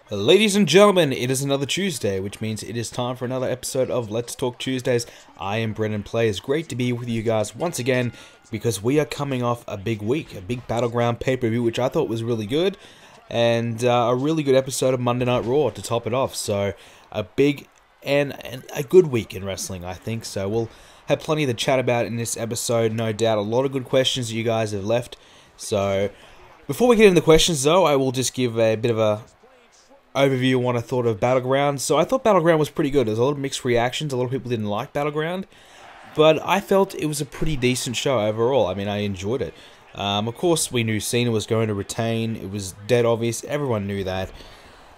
Ladies and gentlemen, it is another Tuesday, which means it is time for another episode of Let's Talk Tuesdays. I am BrendenPlayz. Great to be with you guys once again, because we are coming off a big week, a big Battleground PPV, which I thought was really good, and a really good episode of Monday Night Raw to top it off. So, a big and a good week in wrestling, I think. So, we'll have plenty to chat about in this episode, no doubt. A lot of good questions that you guys have left. So, before we get into the questions, though, I will just give a bit of a overview on what I thought of Battleground. So I thought Battleground was pretty good. There's a lot of mixed reactions. A lot of people didn't like Battleground, but I felt it was a pretty decent show overall. I mean, I enjoyed it. Of course, we knew Cena was going to retain. It was dead obvious. Everyone knew that.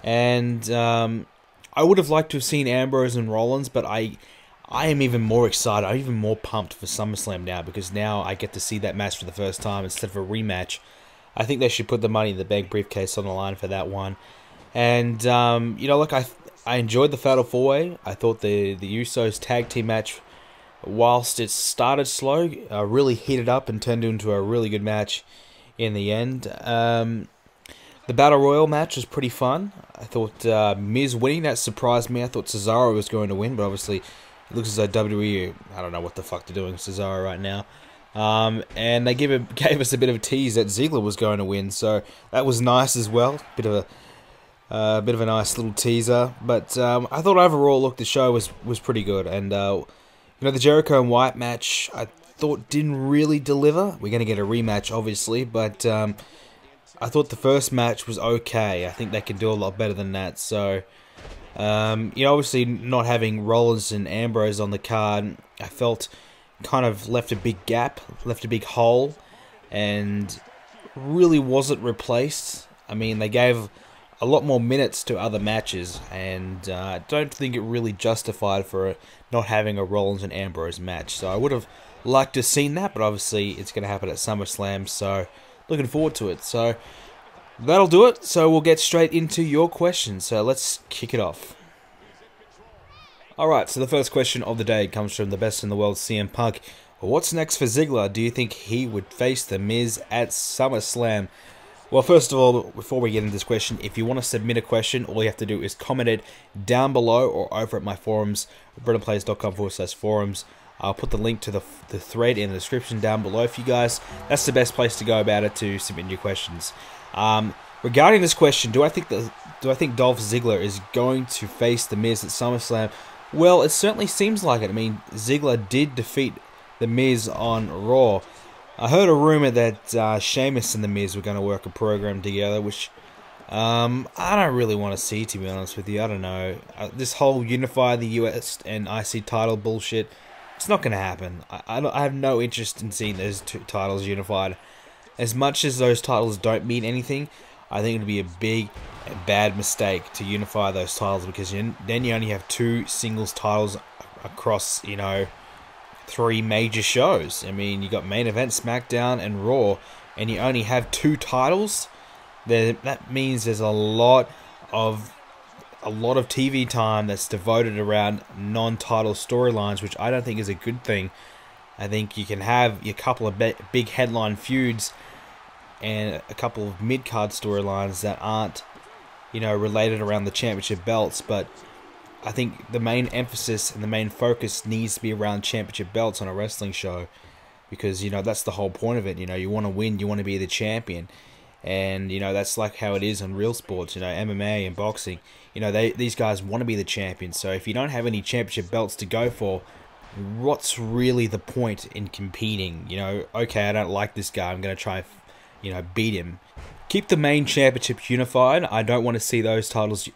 And I would have liked to have seen Ambrose and Rollins, but I am even more excited. I'm even more pumped for SummerSlam now, because now I get to see that match for the first time instead of a rematch. I think they should put the Money in the Bank briefcase on the line for that one. And, look, I enjoyed the Fatal 4-Way. I thought the Usos tag team match, whilst it started slow, really heated up and turned into a really good match in the end. The Battle Royal match was pretty fun. I thought Miz winning, that surprised me. I thought Cesaro was going to win, but obviously it looks as though WWE, I don't know what the fuck they're doing with Cesaro right now. And they gave us a bit of a tease that Ziggler was going to win, so that was nice as well. Bit of a nice little teaser, but I thought overall, look, the show was pretty good, and the Jericho and Wyatt match I thought didn't really deliver. We're gonna get a rematch, obviously, but I thought the first match was okay. I think they can do a lot better than that. So, obviously not having Rollins and Ambrose on the card, I felt kind of left a big gap, left a big hole, and really wasn't replaced. I mean, they gave a lot more minutes to other matches, and I don't think it really justified for not having a Rollins and Ambrose match. So I would have liked to have seen that, but obviously it's going to happen at SummerSlam, so looking forward to it. So that'll do it. So we'll get straight into your questions. So let's kick it off. Alright, so the first question of the day comes from the best in the world, CM Punk. What's next for Ziggler? Do you think he would face The Miz at SummerSlam? Well, first of all, before we get into this question, if you want to submit a question, all you have to do is comment it down below or over at my forums, BrendenPlayz.com/forums. I'll put the link to the thread in the description down below for you guys. That's the best place to go about it to submit your questions. Regarding this question, do I think Dolph Ziggler is going to face The Miz at SummerSlam? Well, it certainly seems like it. I mean, Ziggler did defeat The Miz on Raw. I heard a rumor that Sheamus and The Miz were going to work a program together, which I don't really want to see, to be honest with you. I don't know. This whole unify the US and IC title bullshit, it's not going to happen. I have no interest in seeing those two titles unified. As much as those titles don't mean anything, I think it would be a big and bad mistake to unify those titles, because then you only have two singles titles across, three major shows. I mean, you got Main Event, SmackDown, and Raw, and you only have two titles. That means there's a lot of TV time that's devoted around non-title storylines, which I don't think is a good thing. I think you can have a couple of big headline feuds and a couple of mid-card storylines that aren't, related around the championship belts, but I think the main emphasis and the main focus needs to be around championship belts on a wrestling show, because, that's the whole point of it. You want to win, you want to be the champion, and, that's like how it is in real sports, MMA and boxing. These guys want to be the champions, so if you don't have any championship belts to go for, what's really the point in competing? Okay, I don't like this guy, I'm going to try, beat him. Keep the main championship unified. I don't want to see those titles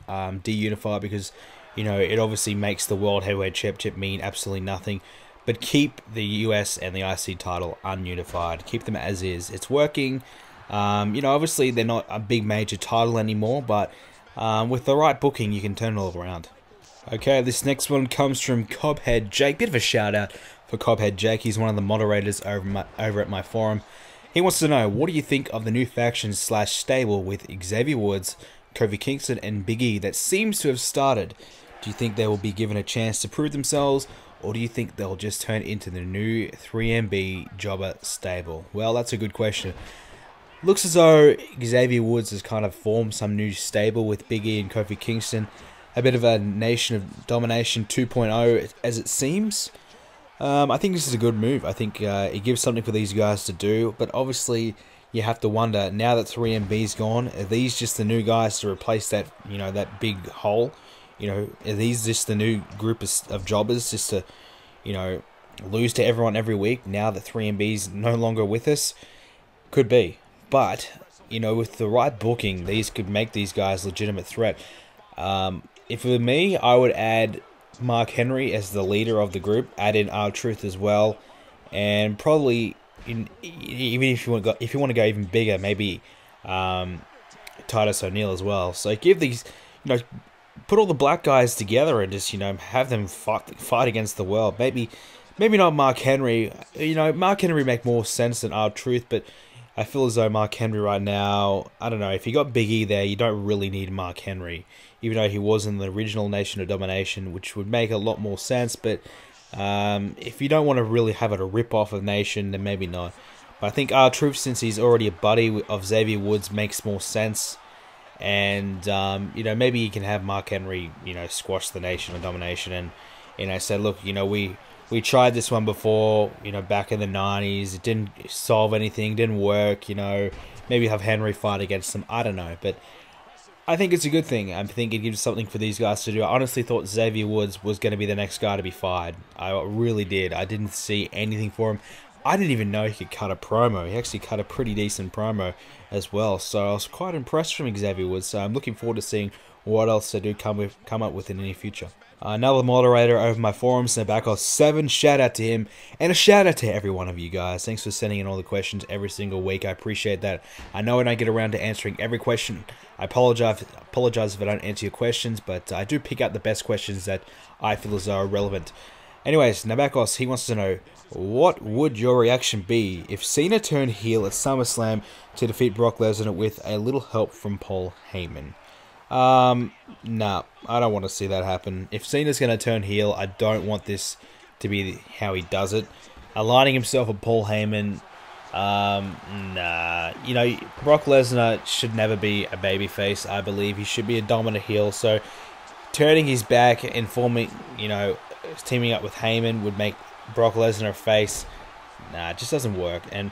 de-unified, because it obviously makes the World Heavyweight Championship mean absolutely nothing. But keep the US and the IC title ununified. Keep them as is. It's working. Obviously they're not a big major title anymore, but with the right booking, you can turn it all around. Okay, this next one comes from Cobhead Jake. Bit of a shout out for Cobhead Jake. He's one of the moderators over at my forum. He wants to know, what do you think of the new faction / stable with Xavier Woods, Kofi Kingston, and Big E that seems to have started? Do you think they will be given a chance to prove themselves, or do you think they'll just turn into the new 3MB jobber stable? Well, that's a good question. Looks as though Xavier Woods has kind of formed some new stable with Big E and Kofi Kingston. A bit of a Nation of Domination 2.0 as it seems. I think this is a good move. I think it gives something for these guys to do, but obviously you have to wonder, now that 3MB's gone, are these just the new guys to replace that, that big hole? Are these just the new group of jobbers just to, lose to everyone every week now that 3MB's no longer with us? Could be. But, with the right booking, these could make these guys a legitimate threat. If it were me, I would add Mark Henry as the leader of the group, add in R-Truth as well, and probably, even if you want to go even bigger, maybe Titus O'Neil as well. So give these, put all the black guys together and just, have them fight against the world. Maybe not Mark Henry. Mark Henry make more sense than R-Truth, but I feel as though Mark Henry right now, I don't know, if you got Big E there, you don't really need Mark Henry, even though he was in the original Nation of Domination, which would make a lot more sense, but if you don't want to really have it a rip-off of Nation, then maybe not. But I think R-Truth, since he's already a buddy of Xavier Woods, makes more sense, and, maybe you can have Mark Henry, squash the Nation of Domination, and, say, look, we tried this one before, back in the 90s. It didn't solve anything, didn't work, Maybe have Henry fight against them. I don't know. But I think it's a good thing. I think it gives something for these guys to do. I honestly thought Xavier Woods was going to be the next guy to be fired. I really did. I didn't see anything for him. I didn't even know he could cut a promo. He actually cut a pretty decent promo as well. So I was quite impressed from Xavier Woods. So I'm looking forward to seeing what else they do come up with in the near future. Another moderator over my forums, Snapback07, shout out to him, and a shout out to every one of you guys. Thanks for sending in all the questions every single week. I appreciate that. I know I don't get around to answering every question. I apologize if I don't answer your questions, but I do pick out the best questions that I feel as though are relevant. Anyways, Nabakos, he wants to know, what would your reaction be if Cena turned heel at SummerSlam to defeat Brock Lesnar with a little help from Paul Heyman? Nah, I don't want to see that happen. If Cena's going to turn heel, I don't want this to be how he does it. Aligning himself with Paul Heyman, nah. Brock Lesnar should never be a babyface, I believe. He should be a dominant heel, so turning his back and teaming up with Heyman would make Brock Lesnar a face. Nah, it just doesn't work. And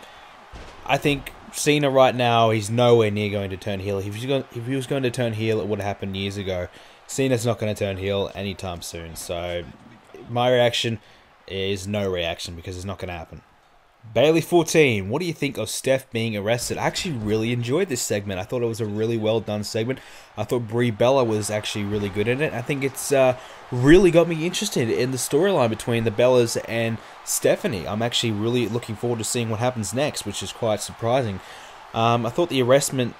I think Cena right now, he's nowhere near going to turn heel. If he was going to turn heel, it would have happened years ago. Cena's not going to turn heel anytime soon. So my reaction is no reaction because it's not going to happen. Bailey14, what do you think of Steph being arrested? I actually really enjoyed this segment. I thought it was a really well done segment. I thought Brie Bella was actually really good in it. I think it's really got me interested in the storyline between the Bellas and Stephanie. I'm actually really looking forward to seeing what happens next, which is quite surprising. I thought the arrestment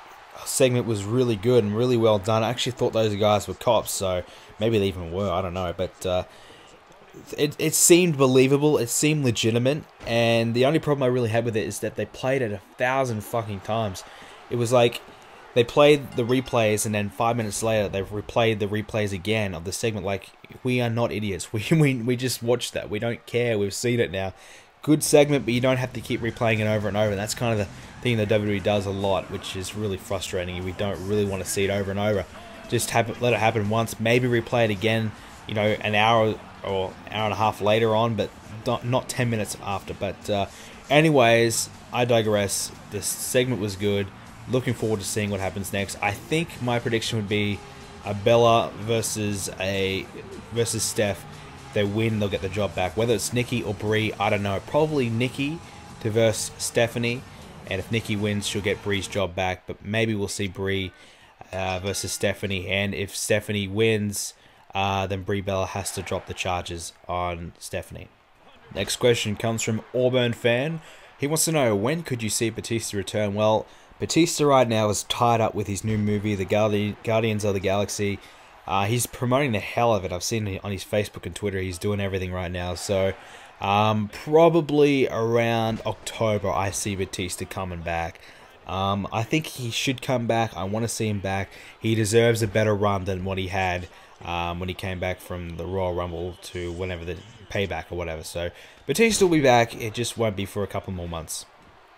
segment was really good and really well done. I actually thought those guys were cops, so maybe they even were, I don't know, but it seemed believable, it seemed legitimate, and the only problem I really had with it is that they played it 1,000 fucking times. It was like they played the replays and then 5 minutes later they replayed the replays again of the segment. Like, we are not idiots. We just watched that. We don't care. We've seen it now. Good segment, but you don't have to keep replaying it over and over. And that's kind of the thing that WWE does a lot, which is really frustrating. We don't really want to see it over and over. Just let it happen once. Maybe replay it again, an hour or hour and a half later on, but not 10 minutes after. But anyways, I digress. This segment was good. Looking forward to seeing what happens next. I think my prediction would be a Bella versus Steph. If they win, they'll get the job back. Whether it's Nikki or Brie, I don't know. Probably Nikki to verse Stephanie, and if Nikki wins, she'll get Brie's job back. But maybe we'll see Brie versus Stephanie, and if Stephanie wins, then Brie Bella has to drop the charges on Stephanie. Next question comes from Auburn Fan. He wants to know, when could you see Batista return? Well, Batista right now is tied up with his new movie, The Guardians of the Galaxy. He's promoting the hell of it. I've seen it on his Facebook and Twitter. He's doing everything right now. So probably around October, I see Batista coming back. I think he should come back. I want to see him back. He deserves a better run than what he had when he came back from the Royal Rumble to whenever the payback or whatever. So Batista will be back. It just won't be for a couple more months.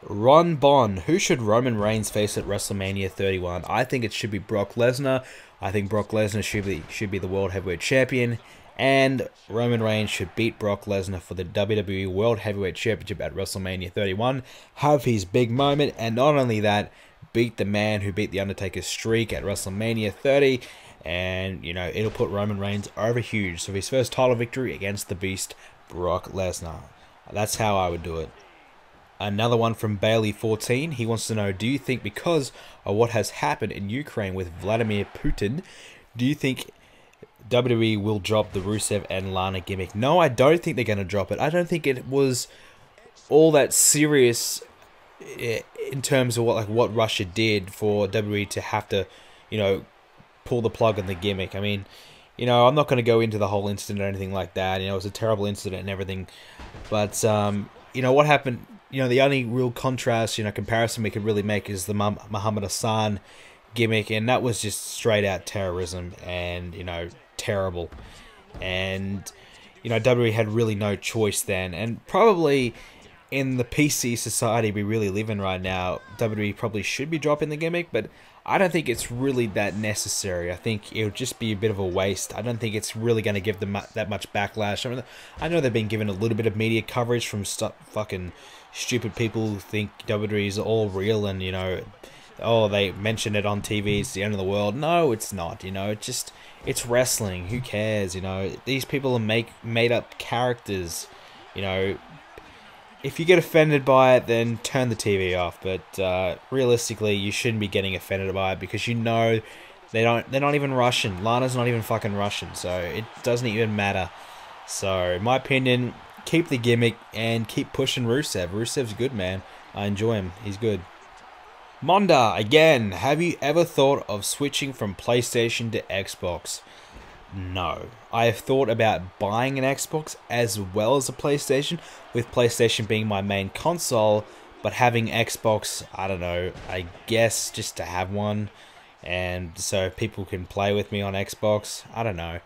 Ron Bon, who should Roman Reigns face at WrestleMania 31? I think it should be Brock Lesnar. I think Brock Lesnar should be the World Heavyweight Champion. And Roman Reigns should beat Brock Lesnar for the WWE World Heavyweight Championship at WrestleMania 31. Have his big moment. And not only that, beat the man who beat The Undertaker's streak at WrestleMania 30. And, you know, it'll put Roman Reigns over huge. So his first title victory against the Beast, Brock Lesnar. That's how I would do it. Another one from Bailey14. He wants to know, do you think because of what has happened in Ukraine with Vladimir Putin, do you think WWE will drop the Rusev and Lana gimmick? No, I don't think they're going to drop it. I don't think it was all that serious in terms of what Russia did for WWE to have to, you know, pull the plug on the gimmick. I mean, you know, I'm not going to go into the whole incident or anything like that. You know, it was a terrible incident and everything. But, you know, what happened... You know, the only real contrast, you know, comparison we could really make is the Muhammad Hassan gimmick, and that was just straight out terrorism and, you know, terrible. And, you know, WWE had really no choice then, and probably in the PC society we really live in right now, WWE probably should be dropping the gimmick, but I don't think it's really that necessary. I think it would just be a bit of a waste. I don't think it's really going to give them that much backlash. I mean, I know they've been given a little bit of media coverage from fucking stupid people who think WWE is all real and, you know, oh, they mention it on TV, it's the end of the world. No, it's not, you know, it's wrestling. Who cares, you know? These people are made up characters, you know. If you get offended by it, then turn the TV off. But realistically, you shouldn't be getting offended by it because you know they're not even Russian. Lana's not even fucking Russian, so it doesn't even matter. So, in my opinion, keep the gimmick and keep pushing Rusev. Rusev's good, man. I enjoy him. He's good. Monda, again, have you ever thought of switching from PlayStation to Xbox? No. I have thought about buying an Xbox as well as a PlayStation, with PlayStation being my main console, but having Xbox, I don't know, I guess just to have one, and so people can play with me on Xbox. I don't know.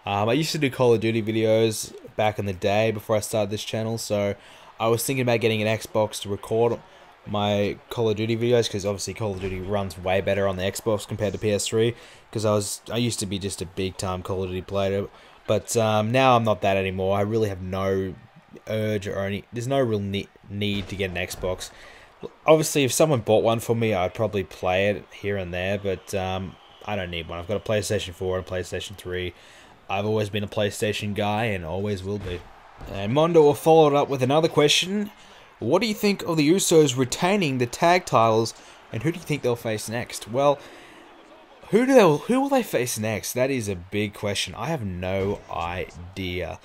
I used to do Call of Duty videos back in the day before I started this channel, so I was thinking about getting an Xbox to record my Call of Duty videos, because obviously Call of Duty runs way better on the Xbox compared to PS3, because I used to be just a big time Call of Duty player, but now I'm not that anymore. I really have no urge or there's no real need to get an Xbox. Obviously, if someone bought one for me, I'd probably play it here and there, but I don't need one. I've got a PlayStation 4 and a PlayStation 3. I've always been a PlayStation guy and always will be. And Mondo followed up with another question. What do you think of the Usos retaining the tag titles, and who do you think they'll face next? Well, who will they face next? That is a big question. I have no idea.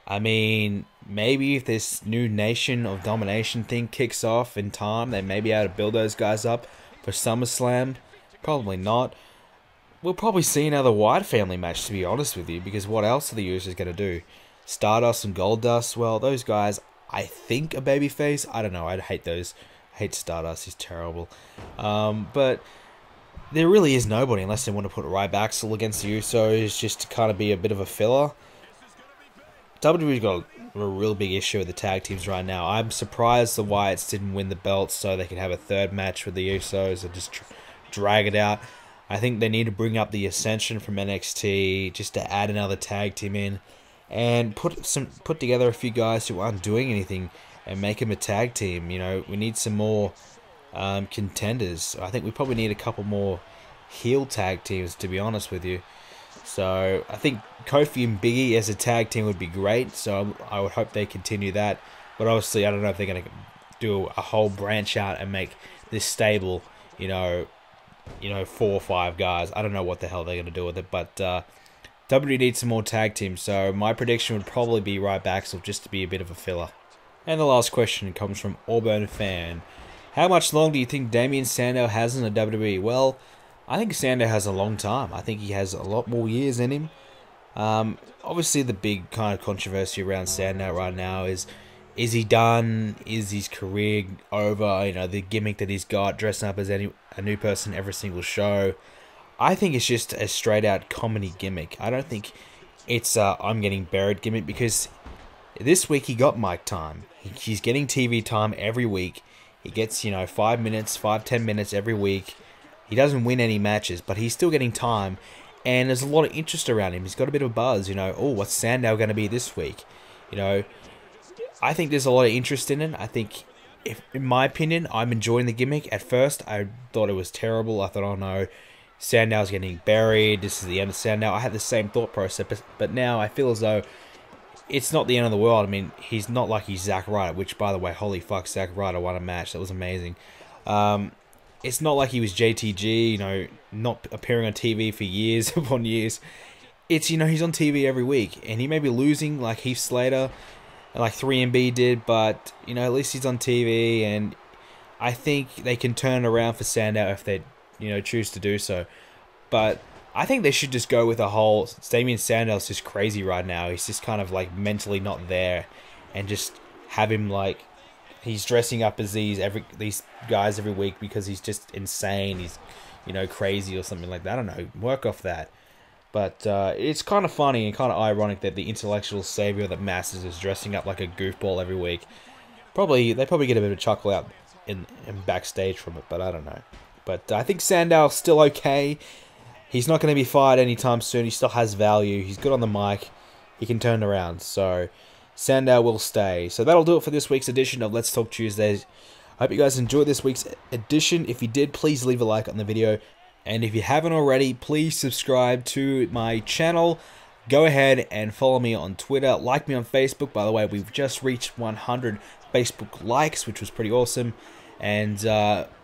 I mean, maybe if this new Nation of Domination thing kicks off in time, they may be able to build those guys up for SummerSlam. Probably not. We'll probably see another Wyatt family match, to be honest with you, because what else are the Usos going to do? Stardust and Goldust? Well, those guys, I think, are babyface. I don't know. I hate those. I hate Stardust. He's terrible. But there really is nobody, unless they want to put Ryback against the Usos, just to kind of be a bit of a filler. WWE's got a real big issue with the tag teams right now. I'm surprised the Wyatts didn't win the belts so they could have a third match with the Usos and just drag it out. I think they need to bring up the Ascension from NXT just to add another tag team in and put together a few guys who aren't doing anything and make them a tag team. You know, we need some more contenders. I think we probably need a couple more heel tag teams, to be honest with you. So I think Kofi and Biggie as a tag team would be great. So I would hope they continue that. But obviously, I don't know if they're going to do a whole branch out and make this stable, you know, 4 or 5 guys. I don't know what the hell they're going to do with it, but WWE needs some more tag teams, so my prediction would probably be Ryback just to be a bit of a filler. And the last question comes from Auburn Fan. How much longer do you think Damien Sandow has in the WWE? Well, I think Sandow has a long time. I think he has a lot more years in him. Obviously, the big kind of controversy around Sandow right now is he done? Is his career over? You know, the gimmick that he's got, dressing up as a new person every single show. I think it's just a straight-out comedy gimmick. I don't think it's I'm getting buried gimmick, because this week he got mic time. He's getting TV time every week. He gets, 5 minutes, 10 minutes every week. He doesn't win any matches, but he's still getting time. And there's a lot of interest around him. He's got a bit of a buzz, oh, what's Sandow going to be this week? I think there's a lot of interest in it. I think, in my opinion, I'm enjoying the gimmick. At first, I thought it was terrible. I thought, oh no, Sandow's getting buried. This is the end of Sandow. I had the same thought process, but now I feel as though it's not the end of the world. I mean, he's not like he's Zack Ryder, which, by the way, holy fuck, Zack Ryder won a match. That was amazing. It's not like he was JTG, not appearing on TV for years upon years. It's, he's on TV every week, and he may be losing like Heath Slater, like 3MB did, but, at least he's on TV, and I think they can turn it around for Sandow if they, choose to do so. But I think they should just go with a whole, Damien Sandow's just crazy right now. He's just kind of like mentally not there, and just have him like, he's dressing up as these guys every week because he's just insane. He's, crazy or something like that. I don't know. Work off that. But it's kind of funny and kind of ironic that the intellectual savior of the masses is dressing up like a goofball every week. They probably get a bit of a chuckle out in backstage from it, but I don't know. But I think Sandow's still okay. He's not going to be fired anytime soon. He still has value. He's good on the mic. He can turn around. So Sandow will stay. So that'll do it for this week's edition of Let's Talk Tuesdays. I hope you guys enjoyed this week's edition. If you did, please leave a like on the video. And if you haven't already, please subscribe to my channel. Go ahead and follow me on Twitter. Like me on Facebook. By the way, we've just reached 100 Facebook likes, which was pretty awesome. And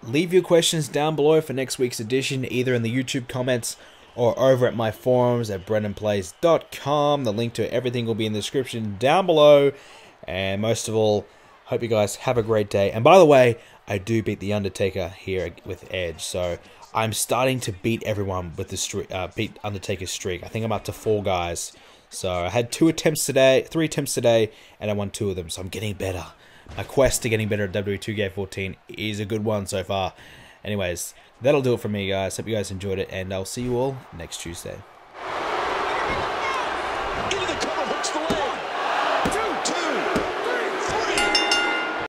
leave your questions down below for next week's edition, either in the YouTube comments or over at my forums at BrendenPlayz.com. The link to everything will be in the description down below. And most of all, hope you guys have a great day. And by the way, I do beat The Undertaker here with Edge. So I'm starting to beat everyone with the beat Undertaker's streak. I think I'm up to 4 guys. So I had 3 attempts today, and I won 2 of them. So I'm getting better. My quest to getting better at WWE 2K14 is a good one so far. Anyways, that'll do it for me, guys. Hope you guys enjoyed it, and I'll see you all next Tuesday.